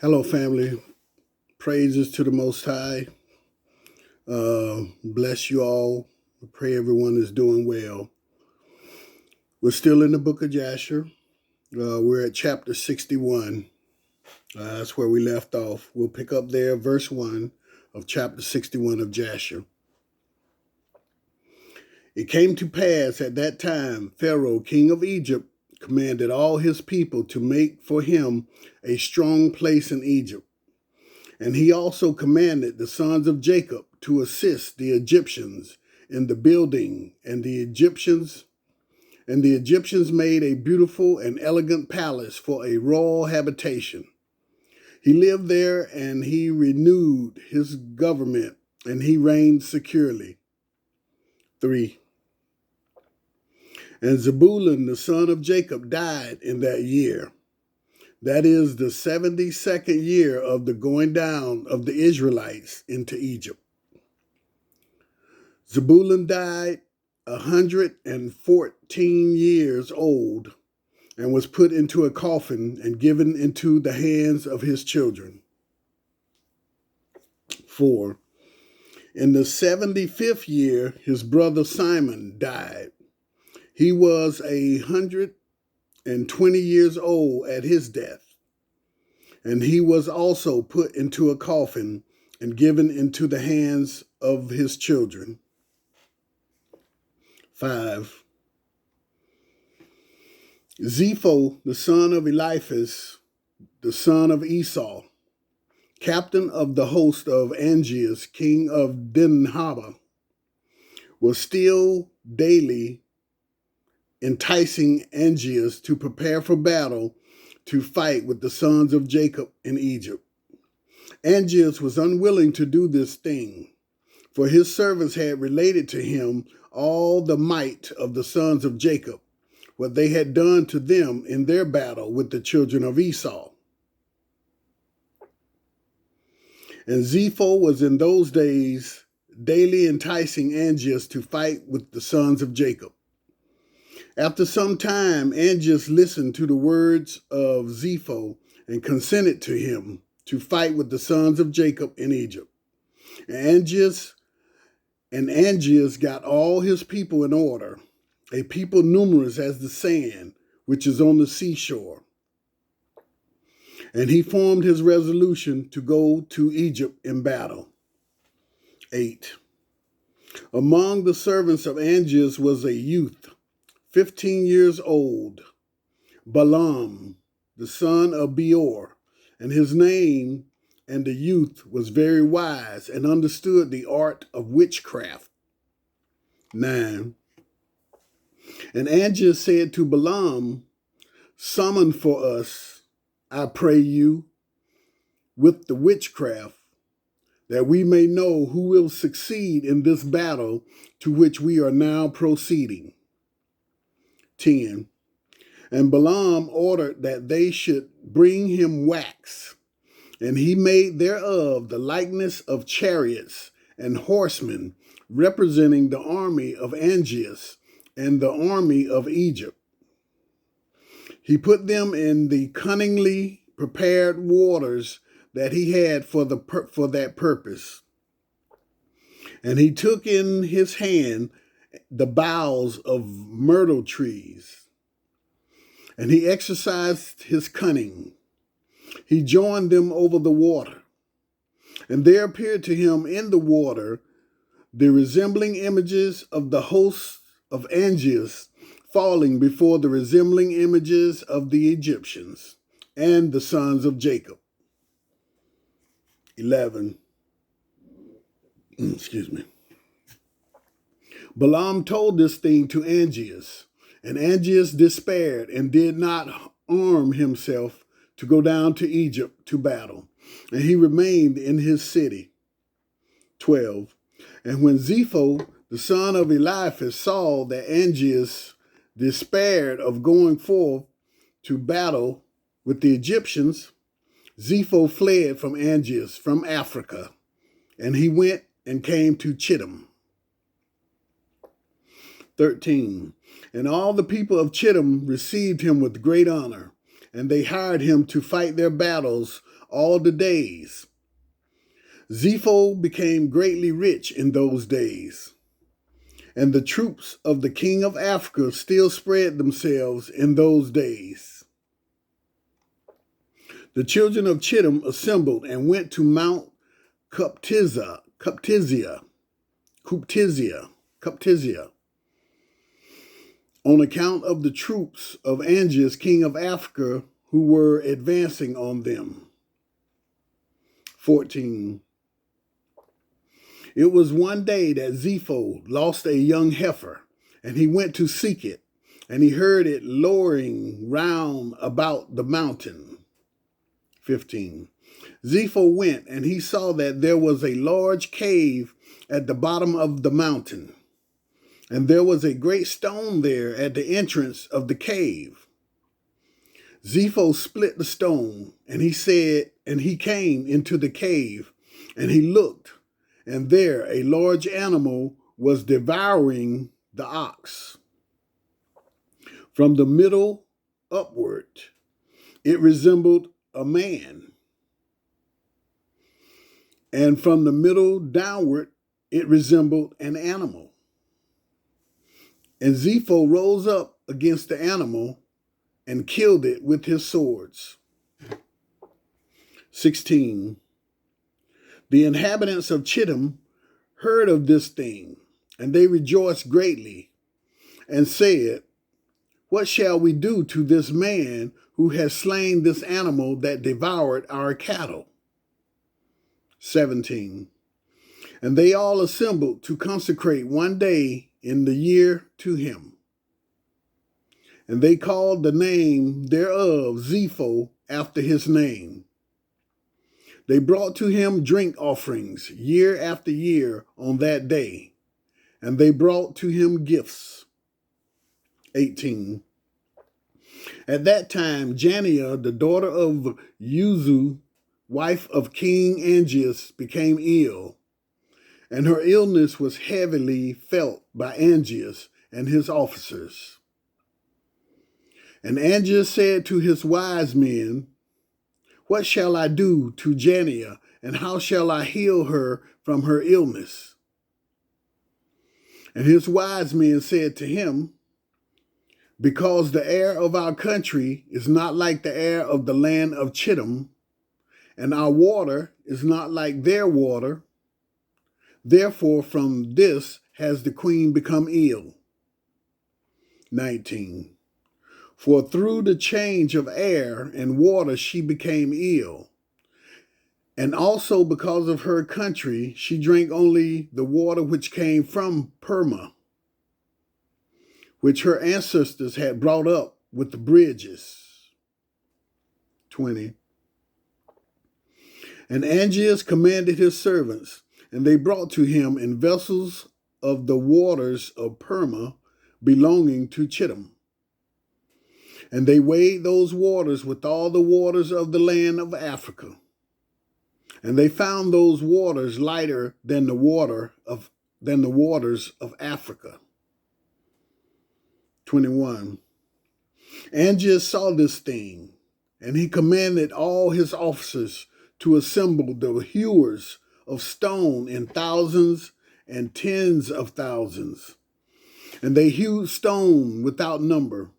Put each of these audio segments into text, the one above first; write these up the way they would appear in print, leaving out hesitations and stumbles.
Hello, family. Praises to the Most High. Bless you all. I pray everyone is doing well. We're still in the book of Jasher. We're at chapter 61. That's where we left off. We'll pick up there, verse 1 of chapter 61 of Jasher. It came to pass at that time, Pharaoh, king of Egypt, commanded all his people to make for him a strong place in Egypt. And he also commanded the sons of Jacob to assist the Egyptians in the building, and the Egyptians made a beautiful and elegant palace for a royal habitation. He lived there, and he renewed his government, and he reigned securely. 3. And Zebulun, the son of Jacob, died in that year. That is the 72nd year of the going down of the Israelites into Egypt. Zebulun died 114 years old and was put into a coffin and given into the hands of his children. 4. In the 75th year, his brother Simon died. He was 120 years old at his death, and he was also put into a coffin and given into the hands of his children. 5. Zepho, the son of Eliphaz, the son of Esau, captain of the host of Angeas, king of Dinhaba, was still daily enticing Angeas to prepare for battle to fight with the sons of Jacob in Egypt. Angeas was unwilling to do this thing, for his servants had related to him all the might of the sons of Jacob, what they had done to them in their battle with the children of Esau. And Zepho was in those days daily enticing Angeas to fight with the sons of Jacob. After some time, Angeas listened to the words of Zepho and consented to him to fight with the sons of Jacob in Egypt. And Angeas got all his people in order, a people numerous as the sand, which is on the seashore. And he formed his resolution to go to Egypt in battle. 8. Among the servants of Angeas was a youth, 15 years old, Balaam, the son of Beor, and his name, and the youth was very wise and understood the art of witchcraft. 9. And Angeas said to Balaam, "Summon for us, I pray you, with the witchcraft, that we may know who will succeed in this battle to which we are now proceeding." 10. And Balaam ordered that they should bring him wax, and he made thereof the likeness of chariots and horsemen, representing the army of Angeas and the army of Egypt. He put them in the cunningly prepared waters that he had for that purpose. And he took in his hand the boughs of myrtle trees, and he exercised his cunning. He joined them over the water, and there appeared to him in the water the resembling images of the hosts of Angeas falling before the resembling images of the Egyptians and the sons of Jacob. 11. Excuse me. Balaam told this thing to Angeas, and Angeas despaired and did not arm himself to go down to Egypt to battle, and he remained in his city. 12. And when Zepho, the son of Eliphaz, saw that Angeas despaired of going forth to battle with the Egyptians, Zepho fled from Angeas, from Africa, and he went and came to Chittim. 13. And all the people of Chittim received him with great honor, and they hired him to fight their battles all the days. Zepho became greatly rich in those days, and the troops of the king of Africa still spread themselves in those days. The children of Chittim assembled and went to Mount Cuptizia, on account of the troops of Angeas, king of Africa, who were advancing on them. 14. It was one day that Zepho lost a young heifer, and he went to seek it, and he heard it lowering round about the mountain. 15. Zepho went, and he saw that there was a large cave at the bottom of the mountain, and there was a great stone there at the entrance of the cave. Zepho split the stone, and he came into the cave, and he looked, and there a large animal was devouring the ox. From the middle upward, it resembled a man, and from the middle downward, it resembled an animal. And Zepho rose up against the animal and killed it with his swords. 16. The inhabitants of Chittim heard of this thing, and they rejoiced greatly, and said, "What shall we do to this man who has slain this animal that devoured our cattle?" 17. And they all assembled to consecrate one day in the year to him. And they called the name thereof Zepho, after his name. They brought to him drink offerings year after year on that day, and they brought to him gifts. 18. At that time, Janiah, the daughter of Uzu, wife of King Angeas, became ill, and her illness was heavily felt by Angeas and his officers. And Angeas said to his wise men, "What shall I do to Janiah, and how shall I heal her from her illness?" And his wise men said to him, "Because the air of our country is not like the air of the land of Chittim, and our water is not like their water, therefore from this has the queen become ill." 19. For through the change of air and water she became ill, and also because of her country she drank only the water which came from Perma, which her ancestors had brought up with the bridges. 20. And Angeas commanded his servants, and they brought to him in vessels of the waters of Perma belonging to Chittim. And they weighed those waters with all the waters of the land of Africa. And they found those waters lighter than the waters of Africa. 21. Angeas saw this thing, and he commanded all his officers to assemble the hewers of stone in thousands and tens of thousands. And they hewed stone without number.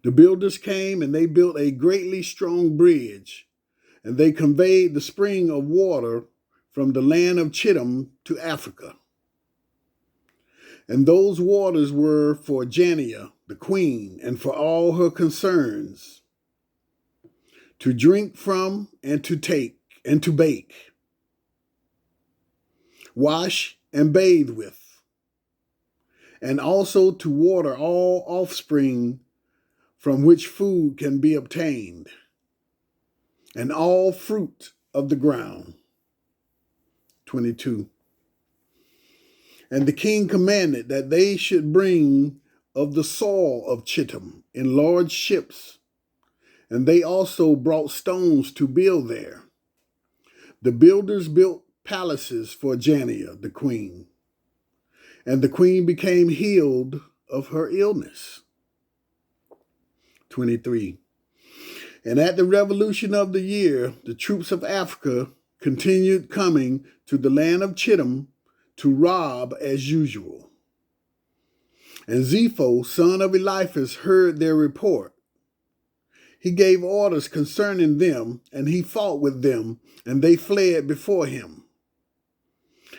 The builders came, and they built a greatly strong bridge, and they conveyed the spring of water from the land of Chittim to Africa. And those waters were for Janiah, the queen, and for all her concerns, to drink from and to take and to bake, wash and bathe with, and also to water all offspring from which food can be obtained, and all fruit of the ground. 22. And the king commanded that they should bring of the soil of Chittim in large ships, and they also brought stones to build there. The builders built palaces for Janiah, the queen, and the queen became healed of her illness. 23. And at the revolution of the year, the troops of Africa continued coming to the land of Chittim to rob as usual. And Zepho, son of Eliphaz, heard their report. He gave orders concerning them, and he fought with them, and they fled before him.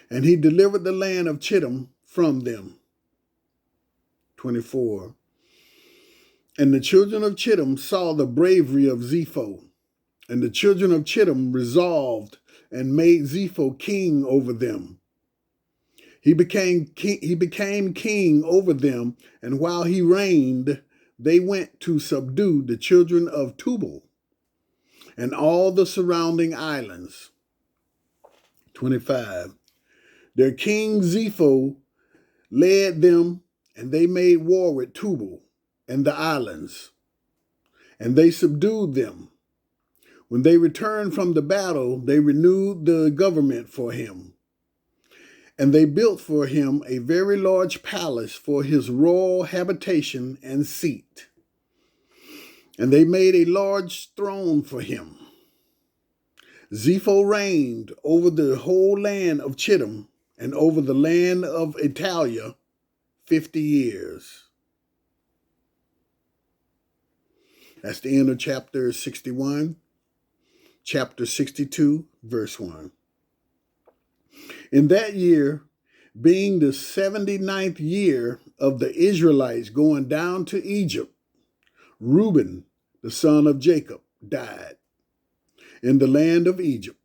And he delivered the land of Chittim from them. 24. And the children of Chittim saw the bravery of Zepho, and the children of Chittim resolved and made Zepho king over them. He became king over them, and while he reigned, they went to subdue the children of Tubal and all the surrounding islands. 25. Their king Zepho led them, and they made war with Tubal and the islands, and they subdued them. When they returned from the battle, they renewed the government for him. And they built for him a very large palace for his royal habitation and seat. And they made a large throne for him. Zepho reigned over the whole land of Chittim and over the land of Italia 50 years. That's the end of chapter 61. Chapter 62, verse 1. In that year, being the 79th year of the Israelites going down to Egypt, Reuben, the son of Jacob, died in the land of Egypt.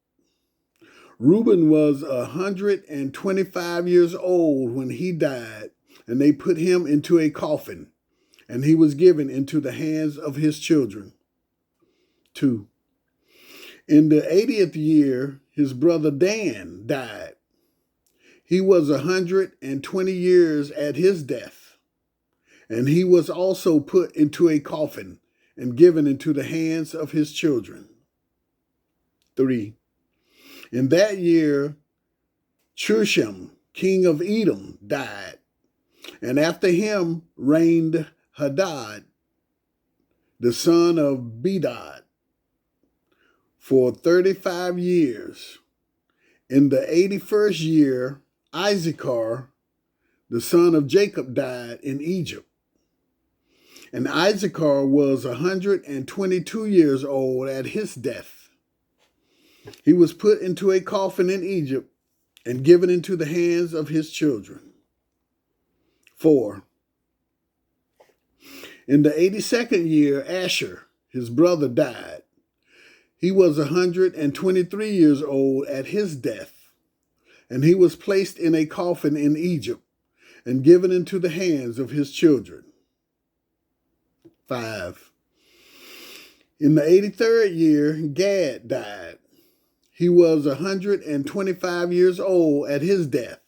Reuben was 125 years old when he died, and they put him into a coffin, and he was given into the hands of his children. 2. In the 80th year, his brother Dan died. He was 120 years at his death, and he was also put into a coffin and given into the hands of his children. 3. In that year, Chushan, king of Edom, died, and after him reigned Hadad, the son of Bedad, for 35 years. In the 81st year, Issachar, the son of Jacob, died in Egypt. And Issachar was 122 years old at his death. He was put into a coffin in Egypt and given into the hands of his children. 4. In the 82nd year, Asher, his brother, died. He was 123 years old at his death, and he was placed in a coffin in Egypt and given into the hands of his children. 5. In the 83rd year, Gad died. He was 125 years old at his death,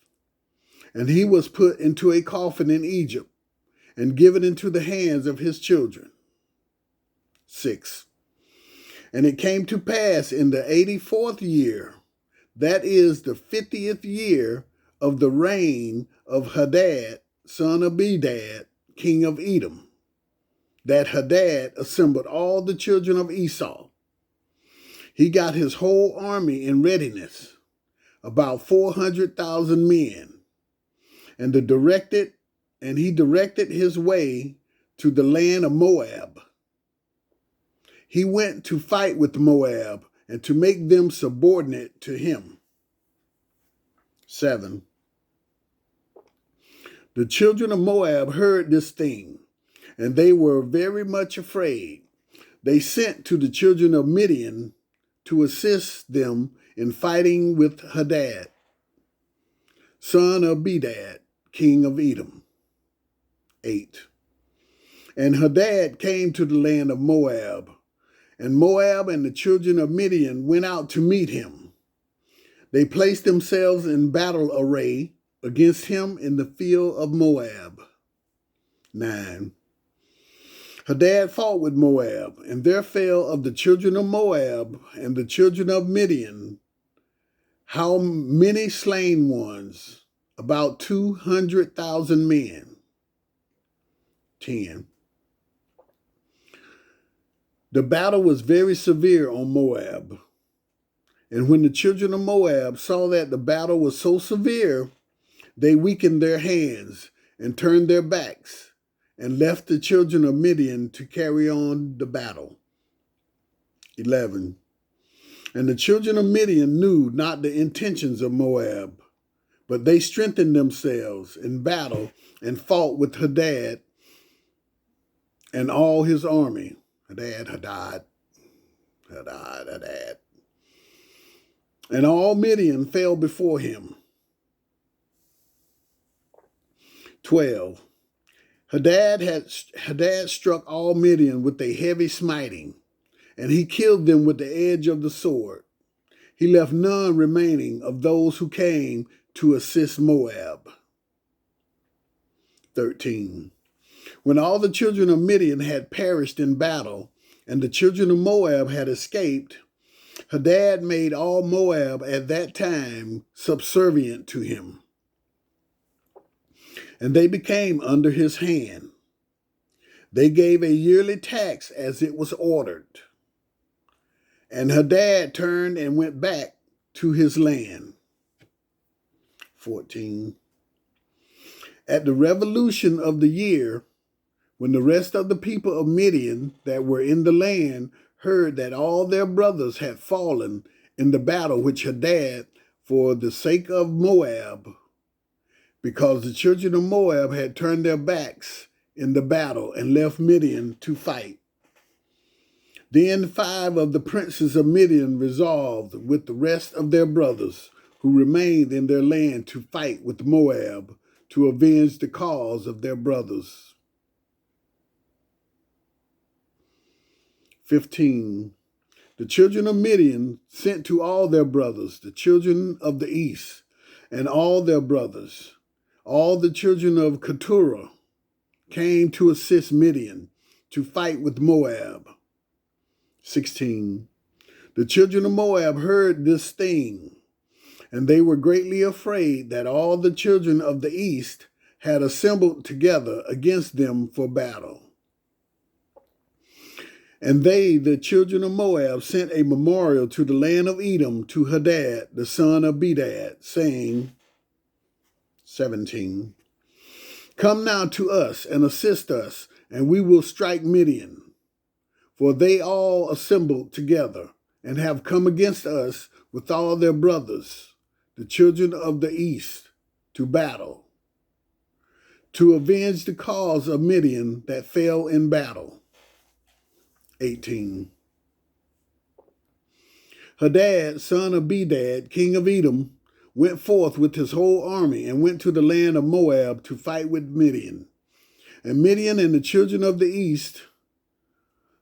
and he was put into a coffin in Egypt and given into the hands of his children. 6. And it came to pass in the 84th year, that is the 50th year of the reign of Hadad, son of Bedad, king of Edom, that Hadad assembled all the children of Esau. He got his whole army in readiness, about 400,000 men, and he directed his way to the land of Moab. He went to fight with Moab and to make them subordinate to him. 7. The children of Moab heard this thing, and they were very much afraid. They sent to the children of Midian to assist them in fighting with Hadad, son of Bedad, king of Edom. 8. And Hadad came to the land of Moab, and Moab and the children of Midian went out to meet him. They placed themselves in battle array against him in the field of Moab. 9. Hadad fought with Moab, and there fell of the children of Moab and the children of Midian, how many slain ones? About 200,000 men. 10. The battle was very severe on Moab. And when the children of Moab saw that the battle was so severe, they weakened their hands and turned their backs and left the children of Midian to carry on the battle. 11. And the children of Midian knew not the intentions of Moab, but they strengthened themselves in battle and fought with Hadad and all his army. Hadad. And all Midian fell before him. 12. Hadad struck all Midian with a heavy smiting, and he killed them with the edge of the sword. He left none remaining of those who came to assist Moab. 13. When all the children of Midian had perished in battle, and the children of Moab had escaped, Hadad made all Moab at that time subservient to him, and they became under his hand. They gave a yearly tax as it was ordered. And Hadad turned and went back to his land. 14. At the revolution of the year, when the rest of the people of Midian that were in the land heard that all their brothers had fallen in the battle which Hadad for the sake of Moab, because the children of Moab had turned their backs in the battle and left Midian to fight. Then 5 of the princes of Midian resolved with the rest of their brothers who remained in their land to fight with Moab to avenge the cause of their brothers. 15. The children of Midian sent to all their brothers, the children of the east, and all their brothers. All the children of Keturah came to assist Midian to fight with Moab. 16. The children of Moab heard this thing, and they were greatly afraid that all the children of the east had assembled together against them for battle. And they, the children of Moab, sent a memorial to the land of Edom to Hadad, the son of Bedad, saying, 17. Come now to us and assist us, and we will strike Midian. For they all assembled together and have come against us with all their brothers, the children of the east, to battle, to avenge the cause of Midian that fell in battle. 18. Hadad, son of Bedad, king of Edom, went forth with his whole army and went to the land of Moab to fight with Midian. And Midian and the children of the east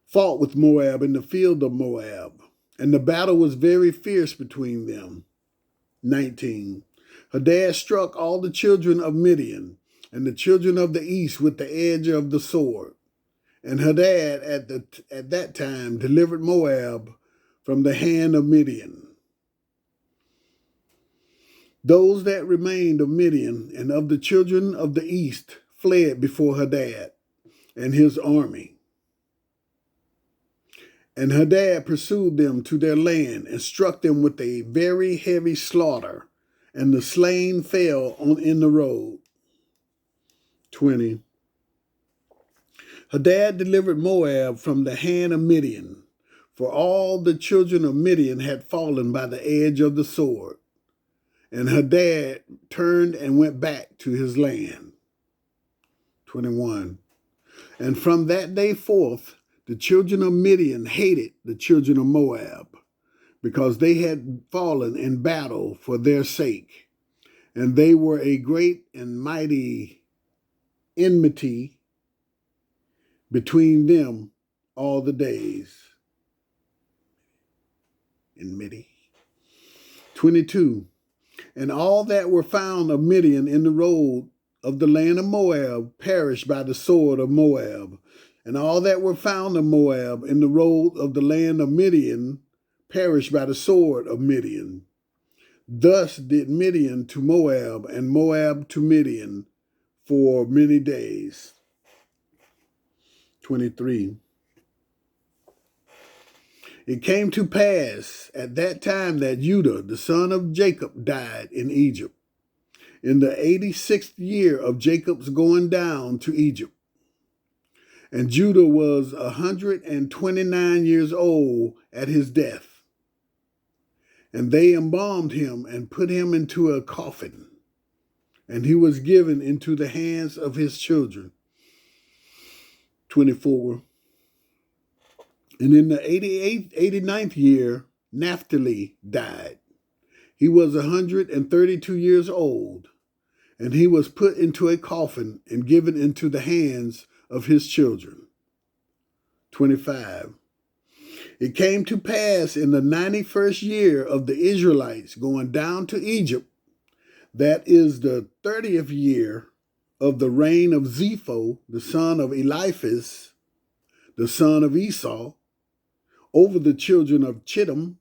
fought with Moab in the field of Moab, and the battle was very fierce between them. 19. Hadad struck all the children of Midian and the children of the east with the edge of the sword. And Hadad at that time delivered Moab from the hand of Midian. Those that remained of Midian and of the children of the east fled before Hadad and his army. And Hadad pursued them to their land and struck them with a very heavy slaughter, and the slain fell in the road. 20. Hadad delivered Moab from the hand of Midian, for all the children of Midian had fallen by the edge of the sword. And Hadad turned and went back to his land. 21. And from that day forth, the children of Midian hated the children of Moab, because they had fallen in battle for their sake. And they were a great and mighty enmity between them all the days. Enmity. 22. And all that were found of Midian in the road of the land of Moab perished by the sword of Moab. And all that were found of Moab in the road of the land of Midian perished by the sword of Midian. Thus did Midian to Moab, and Moab to Midian for many days. 23. It came to pass at that time that Judah, the son of Jacob, died in Egypt, in the 86th year of Jacob's going down to Egypt. And Judah was 129 years old at his death. And they embalmed him and put him into a coffin. And he was given into the hands of his children. 24. And in the 89th year, Naphtali died. He was 132 years old. And he was put into a coffin and given into the hands of his children. 25. It came to pass in the 91st year of the Israelites going down to Egypt, that is the 30th year of the reign of Zepho, the son of Eliphaz, the son of Esau, over the children of Chittim.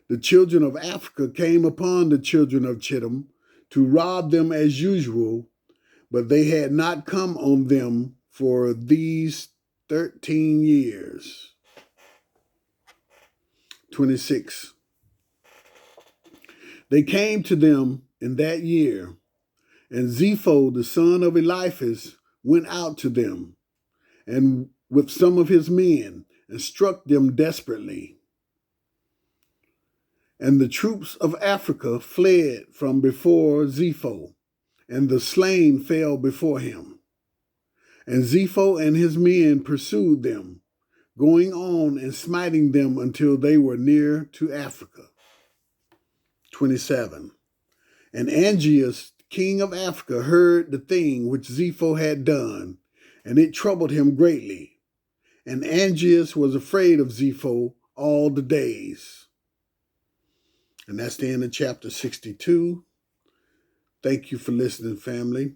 The children of Africa came upon the children of Chittim to rob them as usual, but they had not come on them for these 13 years. 26. They came to them in that year, and Zepho, the son of Eliphaz, went out to them, and with some of his men, and struck them desperately. And the troops of Africa fled from before Zepho, and the slain fell before him. And Zepho and his men pursued them, going on and smiting them until they were near to Africa. 27. And Angeas, king of Africa, heard the thing which Zepho had done, and it troubled him greatly. And Angeas was afraid of Zepho all the days. And that's the end of chapter 62. Thank you for listening, family.